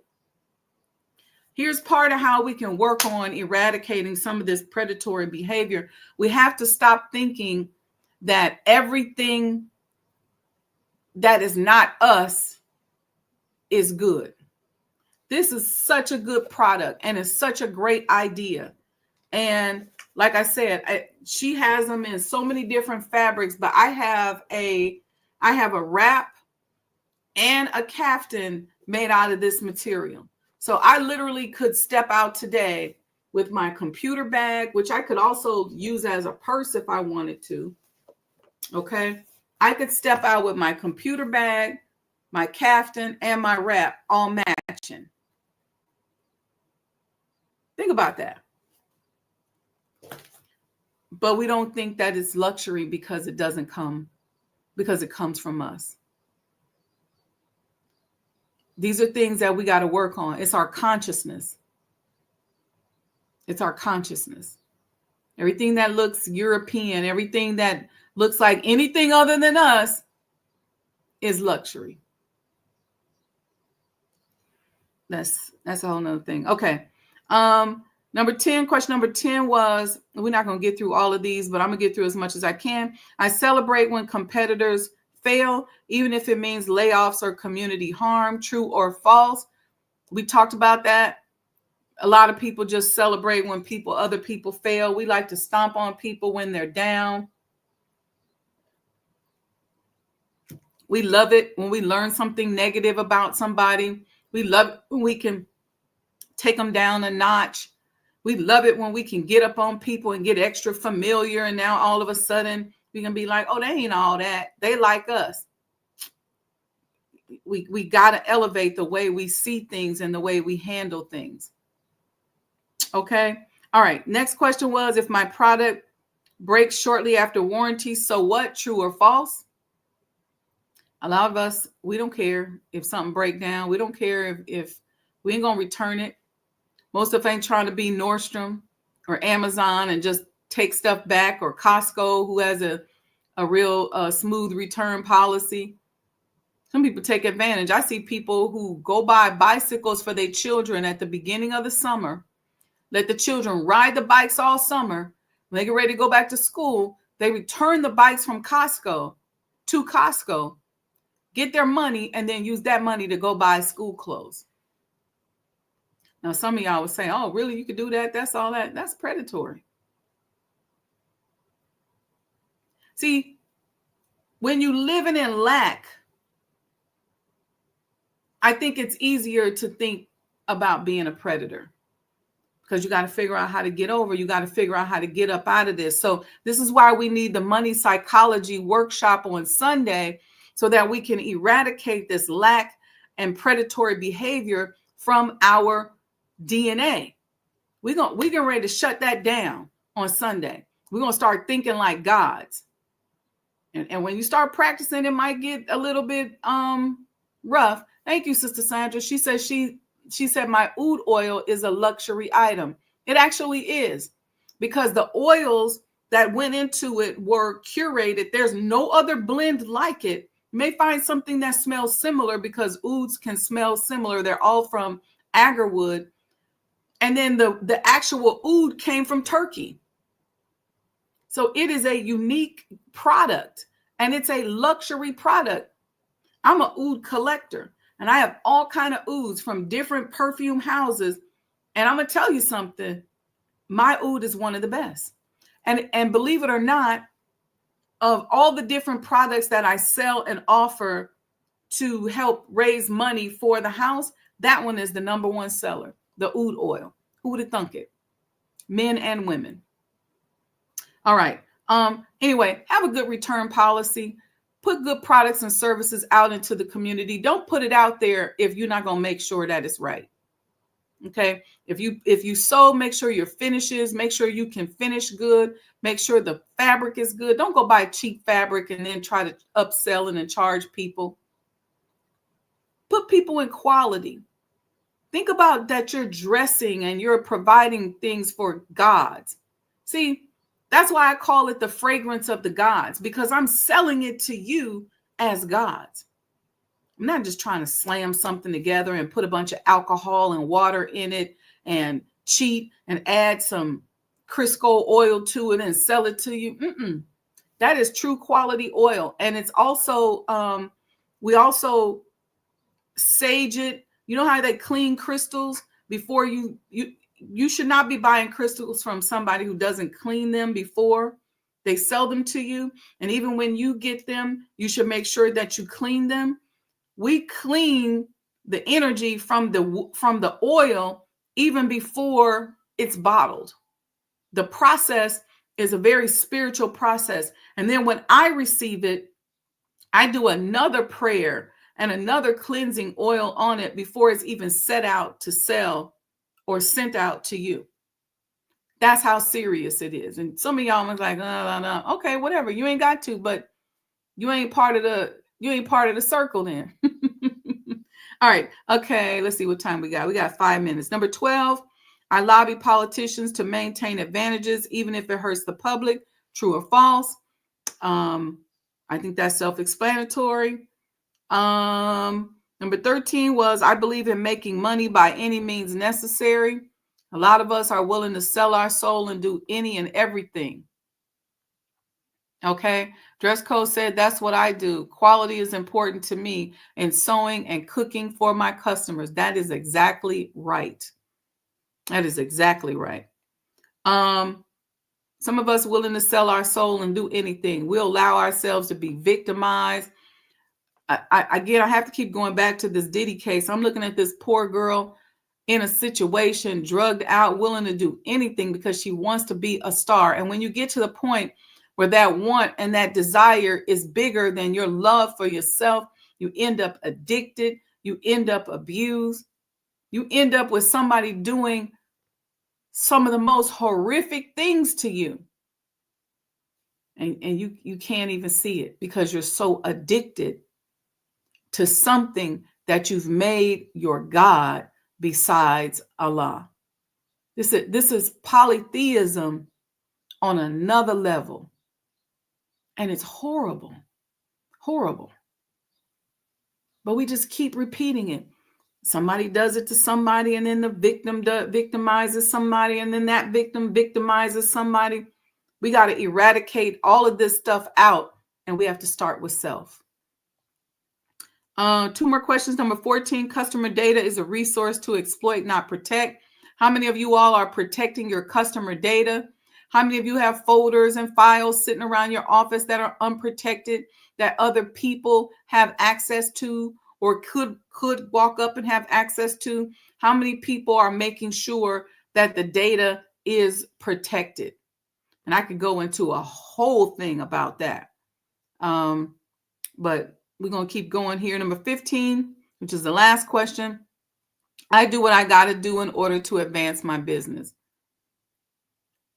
Here's part of how we can work on eradicating some of this predatory behavior. We have to stop thinking that everything that is not us is good. This is such a good product and it's such a great idea. And like I said, she has them in so many different fabrics, but I have a wrap and a kaftan made out of this material. So I literally could step out today with my computer bag, which I could also use as a purse if I wanted to. Okay. I could step out with my computer bag, my caftan, and my wrap all matching. Think about that. But we don't think that it's luxury because it comes from us. These are things that we got to work on. It's our consciousness. It's our consciousness. Everything that looks European, everything that looks like anything other than us is luxury. That's a whole nother thing. Okay. Number 10, question number 10 was, we're not going to get through all of these, but I'm going to get through as much as I can. I celebrate when competitors fail, even if it means layoffs or community harm. True or false? We talked about that. A lot of people just celebrate when other people fail. We like to stomp on people when they're down. We love it when we learn something negative about somebody. We love it when we can take them down a notch. We love it when we can get up on people and get extra familiar. And now all of a sudden we can be like, oh, they ain't all that. They like us. We got to elevate the way we see things and the way we handle things. Okay. All right. Next question was, if my product breaks shortly after warranty, so what? True or false? A lot of us, we don't care if something breaks down. We don't care if we ain't going to return it. Most of us ain't trying to be Nordstrom or Amazon and just take stuff back, or Costco, who has a real smooth return policy. Some people take advantage. I see people who go buy bicycles for their children at the beginning of the summer, let the children ride the bikes all summer. When they get ready to go back to school, they return the bikes from Costco to Costco, get their money, and then use that money to go buy school clothes. Now, some of y'all would say, oh, really? You could do that? That's all that? That's predatory. See, when you living in lack, I think it's easier to think about being a predator, because you got to figure out how to get over. You got to figure out how to get up out of this. So this is why we need the money psychology workshop on Sunday, so that we can eradicate this lack and predatory behavior from our DNA. We're getting ready to shut that down on Sunday. We're going to start thinking like gods. And when you start practicing, it might get a little bit rough. Thank you, Sister Sandra. She said she said my oud oil is a luxury item. It actually is, because the oils that went into it were curated. There's no other blend like it. You may find something that smells similar, because ouds can smell similar. They're all from agarwood. And then the actual oud came from Turkey. So it is a unique product, and it's a luxury product. I'm an oud collector, and I have all kind of ouds from different perfume houses. And I'm going to tell you something. My oud is one of the best. And believe it or not, of all the different products that I sell and offer to help raise money for the house, that one is the number one seller, the oud oil. Who would have thunk it? Men and women. All right. Anyway, have a good return policy. Put good products and services out into the community. Don't put it out there if you're not going to make sure that it's right. Okay. If you sew, make sure your finishes, make sure you can finish good. Make sure the fabric is good. Don't go buy cheap fabric and then try to upsell it and charge people. Put people in quality. Think about that you're dressing and you're providing things for gods. See, that's why I call it the fragrance of the gods, because I'm selling it to you as gods. I'm not just trying to slam something together and put a bunch of alcohol and water in it and cheat and add some Crisco oil to it and sell it to you. That is true quality oil. And it's also, we also sage it. You know how they clean crystals before you should not be buying crystals from somebody who doesn't clean them before they sell them to you. And even when you get them, you should make sure that you clean them. We clean the energy from the oil even before it's bottled. The process is a very spiritual process. And then when I receive it, I do another prayer and another cleansing oil on it before it's even set out to sell or sent out to you. That's how serious it is. And some of y'all was like, no. Okay, whatever. You ain't got to, but you ain't part of the circle then. All right. Okay. Let's see what time we got. We got 5 minutes. Number 12, I lobby politicians to maintain advantages, even if it hurts the public. True or false? I think that's self-explanatory. Number 13 was, I believe in making money by any means necessary. A lot of us are willing to sell our soul and do any and everything. Okay. Dress code said, that's what I do. Quality is important to me in sewing and cooking for my customers. That is exactly right. That is exactly right. Some of us willing to sell our soul and do anything. We'll allow ourselves to be victimized. Again, I have to keep going back to this Diddy case. I'm looking at this poor girl in a situation, drugged out, willing to do anything because she wants to be a star. And when you get to the point where that want and that desire is bigger than your love for yourself, you end up addicted, you end up abused, you end up with somebody doing some of the most horrific things to you. And you can't even see it because you're so addicted to something that you've made your God besides Allah. This is polytheism on another level. And it's horrible, horrible. But we just keep repeating it. Somebody does it to somebody, and then the victim victimizes somebody, and then that victim victimizes somebody. We got to eradicate all of this stuff out, and we have to start with self. 2 more questions. Number 14, customer data is a resource to exploit, not protect. How many of you all are protecting your customer data? How many of you have folders and files sitting around your office that are unprotected, that other people have access to or could walk up and have access to? How many people are making sure that the data is protected? And I could go into a whole thing about that. But we're going to keep going here. Number 15, which is the last question. I do what I got to do in order to advance my business.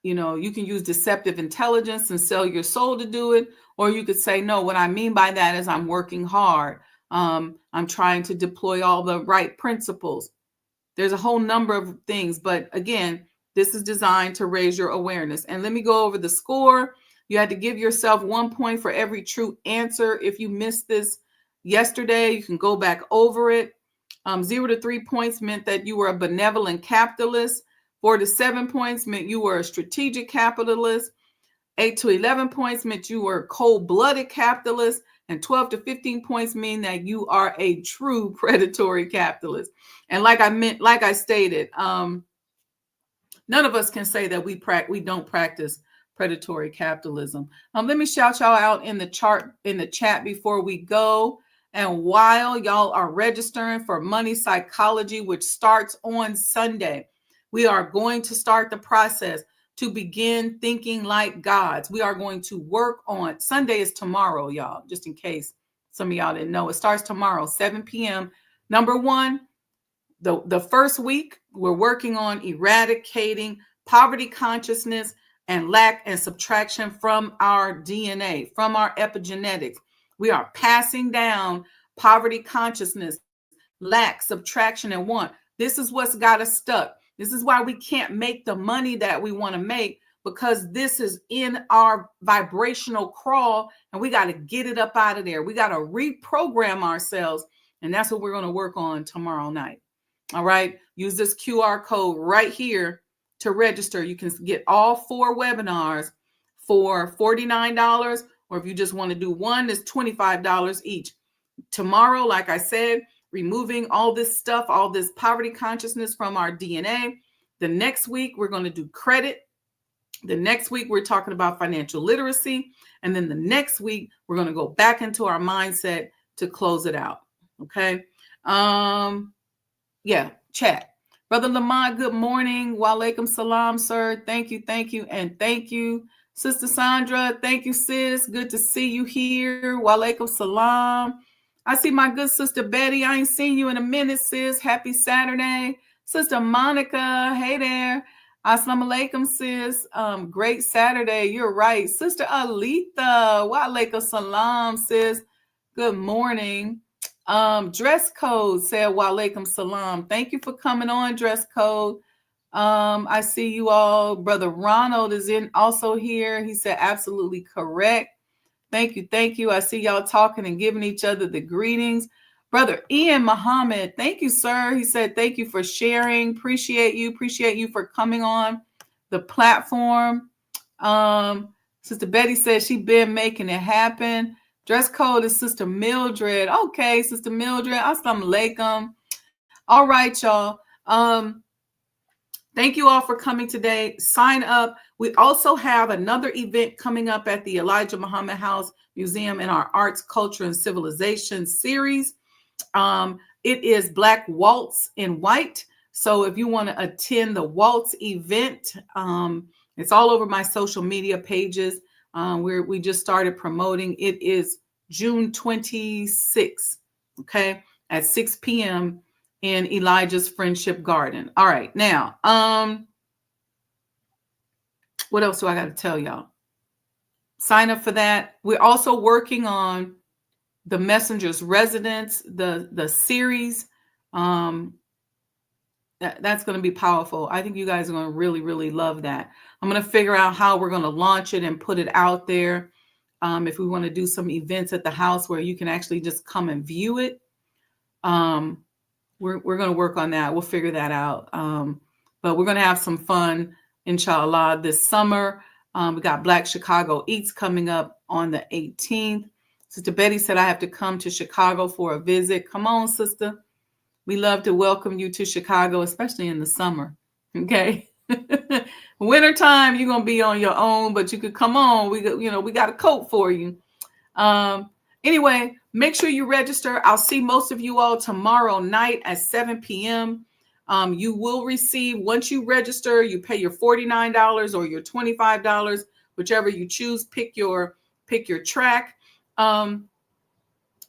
You know, you can use deceptive intelligence and sell your soul to do it. Or you could say, no, what I mean by that is I'm working hard. I'm trying to deploy all the right principles. There's a whole number of things. But again, this is designed to raise your awareness. And let me go over the score. You had to give yourself 1 point for every true answer. If you missed this yesterday, you can go back over it. 0 to 3 points meant that you were a benevolent capitalist. 4 to 7 points meant you were a strategic capitalist. 8 to 11 points meant you were a cold-blooded capitalist. And 12 to 15 points mean that you are a true predatory capitalist. And like I stated, none of us can say that we don't practice predatory capitalism. Let me shout y'all out in the chat before we go. And while y'all are registering for Money Psychology, which starts on Sunday, we are going to start the process to begin thinking like gods. We are going to work on, Sunday is tomorrow, y'all, just in case some of y'all didn't know. It starts tomorrow, 7 p.m. Number 1, the first week, we're working on eradicating poverty consciousness and lack and subtraction from our DNA, from our epigenetics. We are passing down poverty consciousness, lack, subtraction, and want. This is what's got us stuck. This is why we can't make the money that we want to make, because this is in our vibrational crawl, and we got to get it up out of there. We got to reprogram ourselves, and that's what we're going to work on tomorrow night. All right. Use this QR code right here to register. You can get all 4 webinars for $49, or if you just want to do one, it's $25 each. Tomorrow, like I said, removing all this stuff, all this poverty consciousness from our DNA. The next week, we're going to do credit. The next week, we're talking about financial literacy. And then the next week, we're going to go back into our mindset to close it out. Okay. Yeah, chat. Brother Lamont, good morning. Walaikum salam, sir. Thank you. And thank you Sister Sandra, thank you, sis. Good to see you here. Walaikum salam. I see my good sister Betty. I ain't seen you in a minute, sis. Happy Saturday. Sister Monica, hey there. Assalamu alaikum, sis. Great Saturday. You're right. Sister Alita, walaikum salam, sis. Good morning. Dress code said walaikum salam. Thank you for coming on, dress code. I see you all. Brother Ronald is in also here. He said absolutely correct. Thank you. Thank you. I see y'all talking and giving each other the greetings. Brother Ian Muhammad, thank you, sir. He said thank you for sharing. Appreciate you. Appreciate you for coming on the platform. Sister Betty says she been making it happen. Dress code is Sister Mildred. Okay, Sister Mildred. Assalamu alaikum. All right, y'all. Thank you all for coming today. Sign up. We also have another event coming up at the Elijah Muhammad House Museum in our Arts, Culture, and Civilization series. It is Black Waltz in White. So if you want to attend the Waltz event, it's all over my social media pages. We just started promoting. It is June 26th, okay, at 6 p.m. in Elijah's Friendship Garden. All right, now, what else do I got to tell y'all? Sign up for that. We're also working on the Messenger's Residence, the series. That's going to be powerful. I think you guys are going to really, really love that. I'm going to figure out how we're going to launch it and put it out there. If we want to do some events at the house where you can actually just come and view it. We're going to work on that. We'll figure that out. But we're going to have some fun, inshallah, this summer. We got Black Chicago Eats coming up on the 18th. Sister Betty said I have to come to Chicago for a visit. Come on, sister. We love to welcome you to Chicago, especially in the summer. Okay. Wintertime, you're going to be on your own, but you could come on. We got a coat for you. Anyway, make sure you register. I'll see most of you all tomorrow night at 7 p.m. You will receive, once you register, you pay your $49 or your $25, whichever you choose. Pick your track.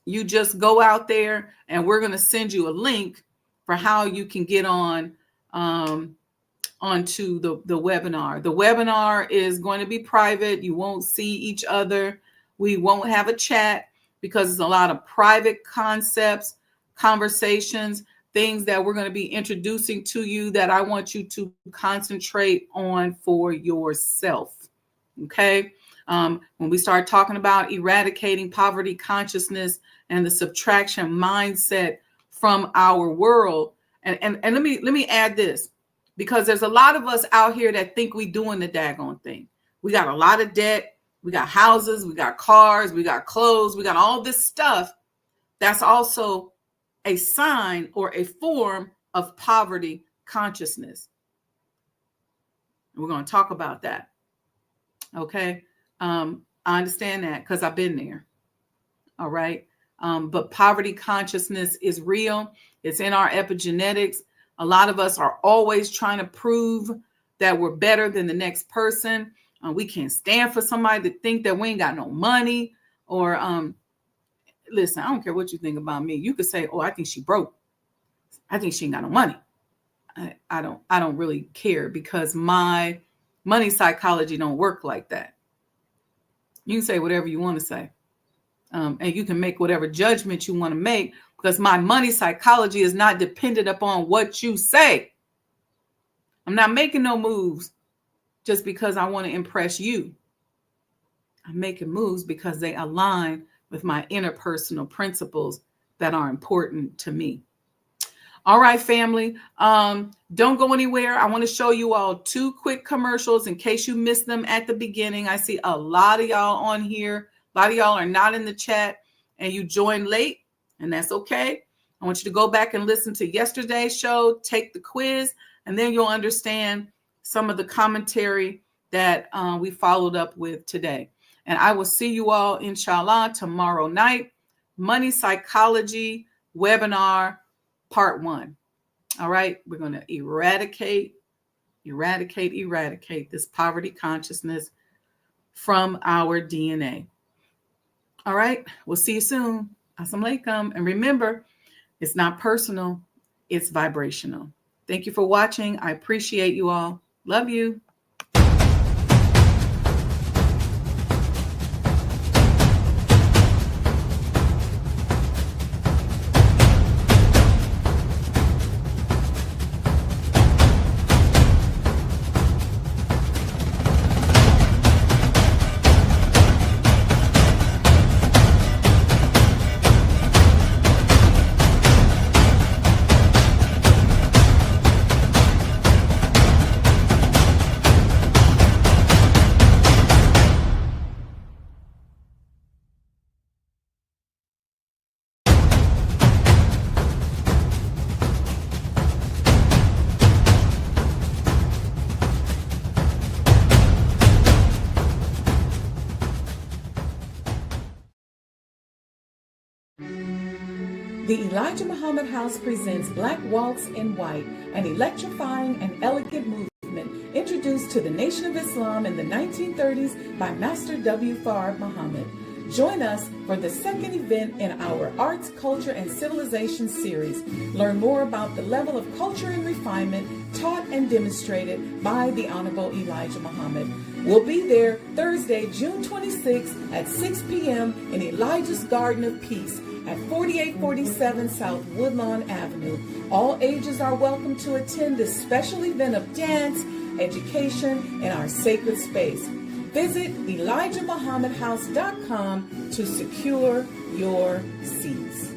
You just go out there and we're going to send you a link for how you can get on onto the webinar. The webinar is going to be private. You won't see each other. We won't have a chat because it's a lot of private concepts, conversations, things that we're going to be introducing to you that I want you to concentrate on for yourself. Okay. When we start talking about eradicating poverty consciousness and the subtraction mindset from our world, and let me add this, because there's a lot of us out here that think we doing the daggone thing. We got a lot of debt. We got houses. We got cars. We got clothes. We got all this stuff. That's also a sign or a form of poverty consciousness. We're going to talk about that. Okay. I understand that because I've been there. All right. But poverty consciousness is real. It's in our epigenetics. A lot of us are always trying to prove that we're better than the next person. We can't stand for somebody to think that we ain't got no money, or listen, I don't care what you think about me. You could say, oh, I think she broke. I think she ain't got no money. I don't really care, because my money psychology don't work like that. You can say whatever you want to say. And you can make whatever judgment you want to make, because my money psychology is not dependent upon what you say. I'm not making no moves just because I want to impress you. I'm making moves because they align with my interpersonal principles that are important to me. All right, family. Don't go anywhere. I want to show you all 2 quick commercials in case you missed them at the beginning. I see a lot of y'all on here. A lot of y'all are not in the chat and you joined late, and that's okay. I want you to go back and listen to yesterday's show, take the quiz, and then you'll understand some of the commentary that we followed up with today. And I will see you all, inshallah, tomorrow night. Money Psychology Webinar Part 1. All right. We're going to eradicate this poverty consciousness from our DNA. All right, we'll see you soon. Assalamu alaikum. And remember, it's not personal, it's vibrational. Thank you for watching. I appreciate you all. Love you. The Elijah Muhammad House presents Black Waltz in White, an electrifying and elegant movement introduced to the Nation of Islam in the 1930s by Master W. Fard Muhammad. Join us for the second event in our Arts, Culture, and Civilization series. Learn more about the level of culture and refinement taught and demonstrated by the Honorable Elijah Muhammad. We'll be there Thursday, June 26th at 6 p.m. in Elijah's Garden of Peace at 4847 South Woodlawn Avenue. All ages are welcome to attend this special event of dance, education, in our sacred space. Visit ElijahMuhammadHouse.com to secure your seats.